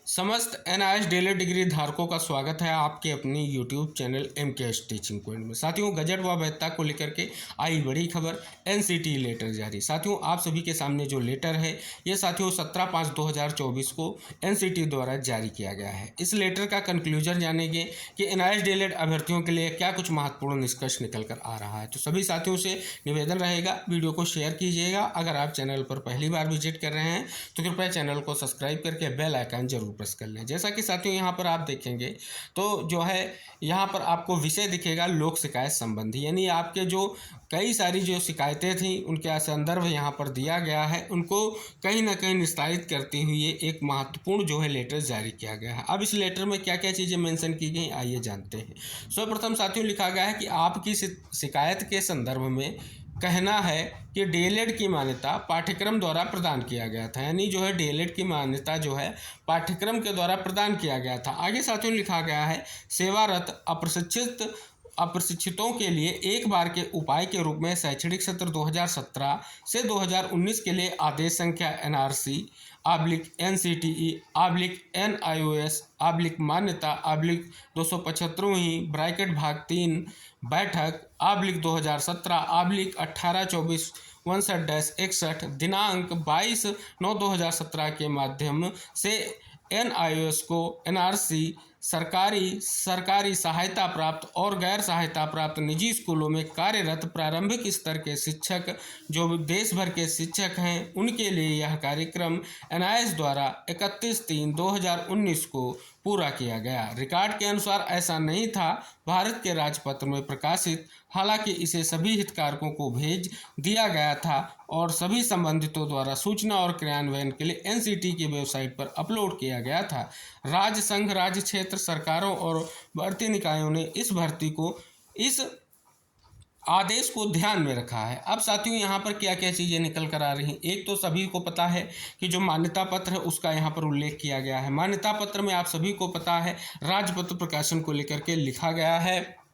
समस्त NIS daily degree धारकों का स्वागत है आपके अपनी YouTube channel MKS teaching point में। साथियों, गजट व वैधता को लेकर के आई बड़ी खबर, एनसीटी लेटर जारी। साथियों, आप सभी के सामने जो लेटर है ये साथियों 17/5/2024 को एनसीटी द्वारा जारी किया गया है। इस लेटर का कंक्लूजन जानेंगे कि एनआईएस डीएलएड अभ्यर्थियों के लिए क्या कुछ महत्वपूर्ण निष्कर्ष निकल कर आ रहा है। तो सभी साथियों से निवेदन रहेगा, वीडियो को शेयर कीजिएगा। अगर आप चैनल पर पहली बार विजिट कर रहे हैं तो कृपया चैनल को सब्सक्राइब करके बेल आइकन जरूर प्रेस कर लें। जैसा कि साथियों यहाँ पर आप देखेंगे तो जो है यहाँ पर आपको विषय दिखेगा लोक शिकायत संबंधी, यानी आपके जो कई सारी जो शिकायतें थी उनके संदर्भ यहाँ पर दिया गया है, उनको कहीं ना कहीं निस्तारित करते हुए एक महत्वपूर्ण जो है लेटर जारी किया गया है। अब इस लेटर में क्या क्या चीज़ें मेंशन की गई आइए जानते हैं। सर्वप्रथम साथियों लिखा गया है कि आपकी शिकायत के संदर्भ में कहना है कि डीएलएड की मान्यता पाठ्यक्रम द्वारा प्रदान किया गया था, यानी जो है डीएलएड की मान्यता जो है पाठ्यक्रम के द्वारा प्रदान किया गया था। आगे साथियों लिखा गया है सेवारत अप्रशिक्षितों के लिए एक बार के उपाय के रूप में शैक्षणिक सत्र 2017 से 2019 के लिए आदेश संख्या NRC/NCTE/NIOS/ मान्यता (275वीं) भाग 3 बैठक (2017) दिनांक 22/9/2017 के माध्यम से NIOS को NRC सरकारी सहायता प्राप्त और गैर सहायता प्राप्त निजी स्कूलों में कार्यरत प्रारंभिक स्तर के शिक्षक जो देश भर के शिक्षक हैं उनके लिए यह कार्यक्रम NIOS द्वारा 31/3/2019 को पूरा किया गया। रिकॉर्ड के अनुसार ऐसा नहीं था भारत के राजपत्र में प्रकाशित, हालांकि इसे सभी हितधारकों को भेज दिया गया था और सभी संबंधितों द्वारा सूचना और क्रियान्वयन के लिए एनसीटी की वेबसाइट पर अपलोड किया गया था। राज्य संघ, राज्य क्षेत्र सरकारों और भर्ती निकायों ने इस आदेश को ध्यान में रखा है। अब साथियों यहाँ पर क्या क्या चीज़ें निकल कर आ रही हैं। एक तो सभी को पता है कि जो मान्यता पत्र है उसका यहाँ पर उल्लेख किया गया है। मान्यता पत्र में आप सभी को पता है राजपत्र प्रकाशन को लेकर के लिखा गया है,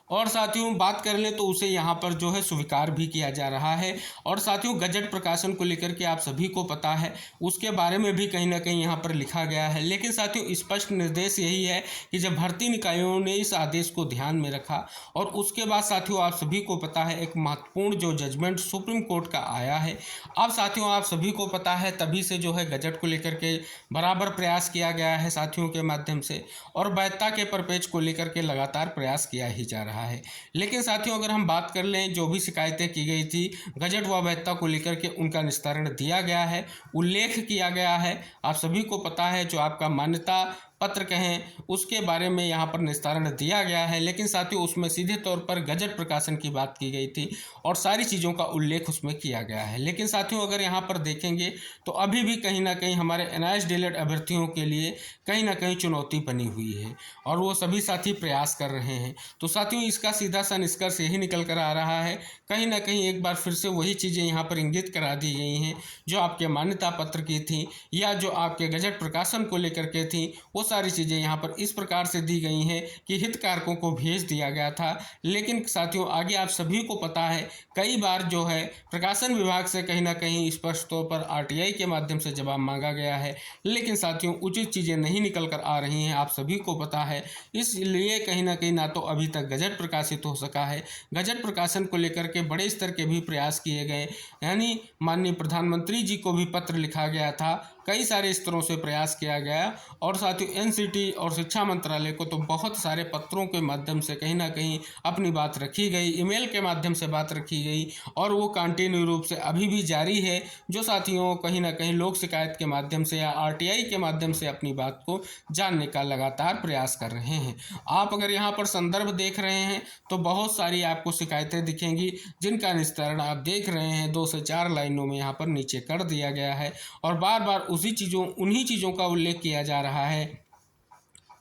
और साथियों बात कर ले तो उसे यहाँ पर जो है स्वीकार भी किया जा रहा है। और साथियों गजट प्रकाशन को लेकर के आप सभी को पता है, उसके बारे में भी कहीं ना कहीं यहाँ पर लिखा गया है। लेकिन साथियों स्पष्ट निर्देश यही है कि जब भर्ती निकायों ने इस आदेश को ध्यान में रखा और उसके बाद साथियों आप सभी को पता है एक महत्वपूर्ण जो जजमेंट सुप्रीम कोर्ट का आया है। अब साथियों आप सभी को पता है तभी से जो है गजट को लेकर के बराबर प्रयास किया गया है साथियों के माध्यम से, और वैधता के परिपेक्ष को लेकर के लगातार प्रयास किया ही जा रहा है। लेकिन साथियों अगर हम बात कर लें जो भी शिकायतें की गई थी गजट व वैधता को लेकर के उनका निस्तारण दिया गया है, उल्लेख किया गया है। आप सभी को पता है जो आपका मान्यता पत्र कहें उसके बारे में यहाँ पर निस्तारण दिया गया है, लेकिन साथियों उसमें सीधे तौर पर गजट प्रकाशन की बात की गई थी और सारी चीज़ों का उल्लेख उसमें किया गया है। लेकिन साथियों अगर यहाँ पर देखेंगे तो अभी भी कहीं ना कहीं हमारे एनआईएस डीएलएड अभ्यर्थियों के लिए कहीं ना कहीं चुनौती बनी हुई है और वो सभी साथी प्रयास कर रहे हैं। तो साथियों इसका सीधा सा निष्कर्ष यही निकल कर आ रहा है, कहीं ना कहीं एक बार फिर से वही चीज़ें यहाँ पर इंगित करा दी गई हैं जो आपके मान्यता पत्र की थी या जो आपके गजट प्रकाशन को लेकर के थी। वो सारी चीज़ें यहाँ पर इस प्रकार से दी गई हैं कि हितधारकों को भेज दिया गया था। लेकिन साथियों आगे आप सभी को पता है कई बार जो है प्रकाशन विभाग से कहीं ना कहीं स्पष्ट तौर पर आरटीआई के माध्यम से जवाब मांगा गया है, लेकिन साथियों उचित चीज़ें नहीं निकल कर आ रही हैं, आप सभी को पता है। इसलिए कहीं ना तो अभी तक गजट प्रकाशित हो सका है। गजट प्रकाशन को लेकर के बड़े स्तर के भी प्रयास किए गए, यानी माननीय प्रधानमंत्री जी को भी पत्र लिखा गया था, कई सारे स्तरों से प्रयास किया गया और साथियों एनसीटी और शिक्षा मंत्रालय को तो बहुत सारे पत्रों के माध्यम से कहीं ना कहीं अपनी बात रखी गई, ईमेल के माध्यम से बात रखी गई और वो कंटिन्यू रूप से अभी भी जारी है, जो साथियों कहीं ना कहीं लोक शिकायत के माध्यम से या आरटीआई के माध्यम से अपनी बात को जानने का लगातार प्रयास कर रहे हैं। आप अगर यहाँ पर संदर्भ देख रहे हैं तो बहुत सारी आपको शिकायतें दिखेंगी जिनका निस्तारण आप देख रहे हैं 2 से 4 लाइनों में यहाँ पर नीचे कर दिया गया है और बार बार उन्हीं चीज़ों का उल्लेख किया जा रहा है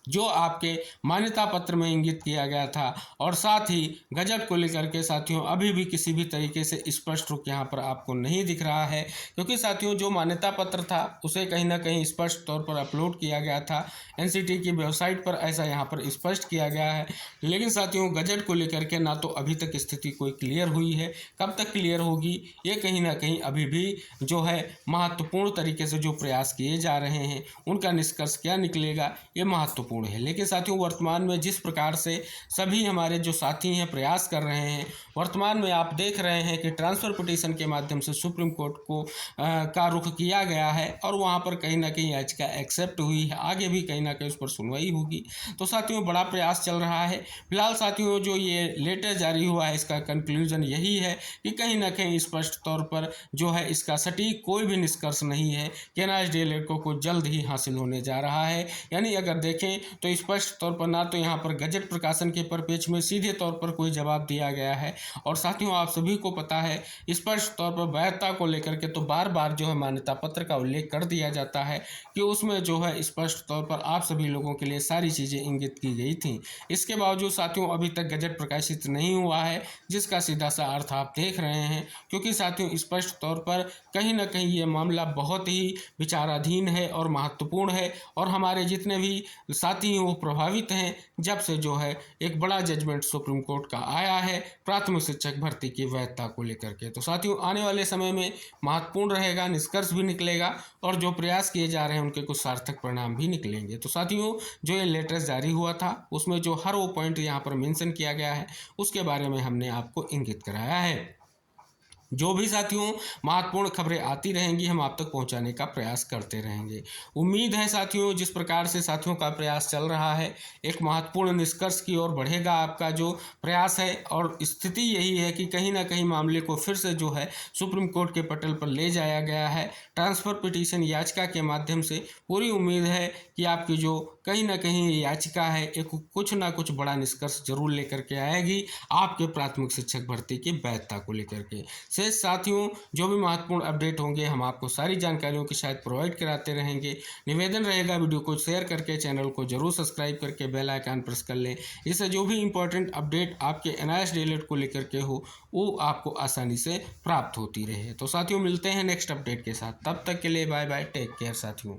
जो आपके मान्यता पत्र में इंगित किया गया था। और साथ ही गजट को लेकर के साथियों अभी भी किसी भी तरीके से स्पष्ट रूप यहाँ पर आपको नहीं दिख रहा है, क्योंकि साथियों जो मान्यता पत्र था उसे कहीं ना कहीं स्पष्ट तौर पर अपलोड किया गया था एनसीटी की वेबसाइट पर, ऐसा यहाँ पर स्पष्ट किया गया है। लेकिन साथियों गजट को लेकर के ना तो अभी तक स्थिति कोई क्लियर हुई है, कब तक क्लियर होगी ये कहीं ना कहीं अभी भी जो है महत्वपूर्ण तरीके से जो प्रयास किए जा रहे हैं उनका निष्कर्ष क्या निकलेगा ये महत्वपूर्ण है। लेकिन साथियों वर्तमान में जिस प्रकार से सभी हमारे जो साथी हैं प्रयास कर रहे हैं, वर्तमान में आप देख रहे हैं कि ट्रांसफर पिटीशन के माध्यम से सुप्रीम कोर्ट को का रुख किया गया है और वहां पर कहीं ना कहीं याचिका एक्सेप्ट हुई है, आगे भी कहीं ना कहीं उस पर सुनवाई होगी। तो साथियों बड़ा प्रयास चल रहा है। फिलहाल साथियों जो ये लेटर जारी हुआ है इसका कंक्लूजन यही है कि कहीं ना कहीं स्पष्ट तौर पर जो है इसका सटीक कोई भी निष्कर्ष नहीं है कि एनआरसी को जल्द ही हासिल होने जा रहा है। यानी अगर देखें तो स्पष्ट तौर पर ना तो यहाँ पर गजट प्रकाशन के परिप्रेक्ष्य में सीधे तौर पर कोई जवाब दिया गया है, और साथियों आप सभी को पता है स्पष्ट तौर पर वैधता को लेकर के तो बार बार जो है मान्यता पत्र का उल्लेख कर दिया जाता है कि उसमें जो है स्पष्ट तौर पर आप सभी लोगों के लिए सारी चीज़ें इंगित की गई थी। इसके बावजूद साथियों अभी तक गजट प्रकाशित नहीं हुआ है, जिसका सीधा सा अर्थ आप देख रहे हैं, क्योंकि साथियों स्पष्ट तौर पर कहीं ना कहीं ये मामला बहुत ही विचाराधीन है और महत्वपूर्ण है, और हमारे जितने भी साथी हैं वो प्रभावित हैं जब से जो है एक बड़ा जजमेंट सुप्रीम कोर्ट का आया है प्राथमिक शिक्षक भर्ती की वैधता को लेकर के। तो साथियों आने वाले समय में महत्वपूर्ण रहेगा, निष्कर्ष भी निकलेगा और जो प्रयास किए जा रहे हैं उनके कुछ सार्थक परिणाम भी निकलेंगे। तो साथियों जो ये लेटर जारी हुआ था उसमें जो हर वो पॉइंट यहाँ पर मेंशन किया गया है उसके बारे में हमने आपको इंगित कराया है। जो भी साथियों महत्वपूर्ण खबरें आती रहेंगी हम आप तक पहुंचाने का प्रयास करते रहेंगे। उम्मीद है साथियों जिस प्रकार से साथियों का प्रयास चल रहा है एक महत्वपूर्ण निष्कर्ष की ओर बढ़ेगा आपका जो प्रयास है, और स्थिति यही है कि कहीं ना कहीं मामले को फिर से जो है सुप्रीम कोर्ट के पटल पर ले जाया गया है ट्रांसफर पिटीशन याचिका के माध्यम से। पूरी उम्मीद है कि आपकी जो कहीं ना कहीं याचिका है एक कुछ ना कुछ बड़ा निष्कर्ष जरूर लेकर के आएगी आपके प्राथमिक शिक्षक भर्ती की वैधता को लेकर के। शेष साथियों जो भी महत्वपूर्ण अपडेट होंगे हम आपको सारी जानकारियों की शायद प्रोवाइड कराते रहेंगे। निवेदन रहेगा वीडियो को शेयर करके चैनल को जरूर सब्सक्राइब करके बेल आइकन प्रेस कर लें, इससे जो भी इंपॉर्टेंट अपडेट आपके एनआईएस डीएलएड को लेकर के हो वो आपको आसानी से प्राप्त होती रहे। तो साथियों मिलते हैं नेक्स्ट अपडेट के साथ, तब तक के लिए बाय बाय, टेक केयर साथियों।